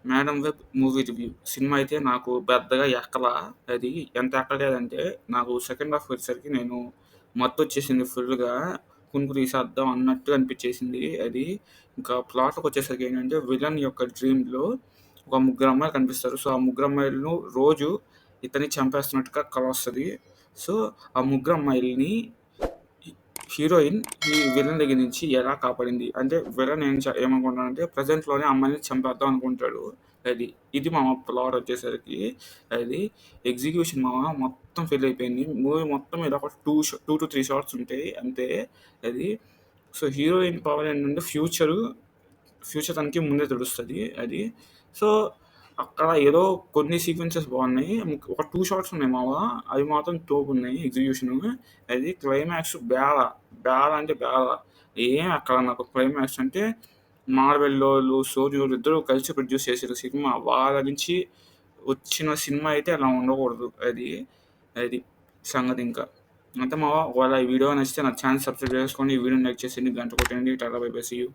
Madam web movie review. Cinema అయితే నాకు పెద్దగా ఎక్కలా. అది ఎంత ఎక్కలేదంటే, నాకు సెకండ్ హాఫ్ వచ్చేసరికి నేను మత్తొచ్చేసింది ఫుల్‌గా. 'కునుకు తీసేద్దాం' అన్నట్టు అనిపిచ్చేసింది అది. ఇంకా ప్లాట్‌కొచ్చేసరికి ఏంటంటే, విలన్ యొక్క డ్రీమ్‌లో ఒక ముగ్గురు అమ్మాయిలు కనిపిస్తారు. సో, ఆ ముగ్గురు అమ్మాయిలను రోజు ఇతన్ని చంపేస్తున్నట్టుగా కలొస్తది. సో, ఆ ముగ్గురు అమ్మాయిల్ని హీరోయిన్ ఈ విలన్ దగ్గర నుంచి ఎలా కాపాడింది. అంటే విలన్ ఏమనుకుంటాడంటే ప్రెజెంట్‌లోనే అమ్మాయిని చంపేద్దాం అనుకుంటాడు. అది. ఇది మామ ప్లాట్ వచ్చేసరికి. అది ఎగ్జిక్యూషన్ మామ మొత్తం ఫెయిల్ అయిపోయింది. మూవీ మొత్తం మీద ఒక 2-3 షాట్స్ ఉంటాయి అంతే. అది. సో, హీరోయిన్ పవర్ ఏంటంటే ఫ్యూచర్ తనకి ముందే తెలుస్తది అది. సో, అక్కడ ఏదో కొన్ని సీక్వెన్సెస్ బాగున్నాయి. ఒక 2 షాట్స్ ఉన్నాయి మామ. అవి మాత్రం తోపున్నాయి ఎగ్జిక్యూషను. అది క్లైమాక్స్ బేల. బేల అంటే బేల. ఏం ఎక్కల నాకు క్లైమాక్స్ అంటే మార్వెలోళ్ళు, సోనీవోళ్ళు ఇద్దరు కలిసి ప్రొడ్యూస్ చేసిన సినిమా. వాళ్ళ నుంచి వచ్చిన సినిమా అయితే అలా ఉండకూడదు. అది. అది సంగతి ఇంకా. అంతే మామ. ఒకవేళ ఈ వీడియో నచ్చితే నా ఛానెల్ సబ్స్క్రైబ్ చేసుకోండి. ఈ వీడియోని లైక్ చేసేయండి. గంట కొట్టండి. Tata bye bye. See you.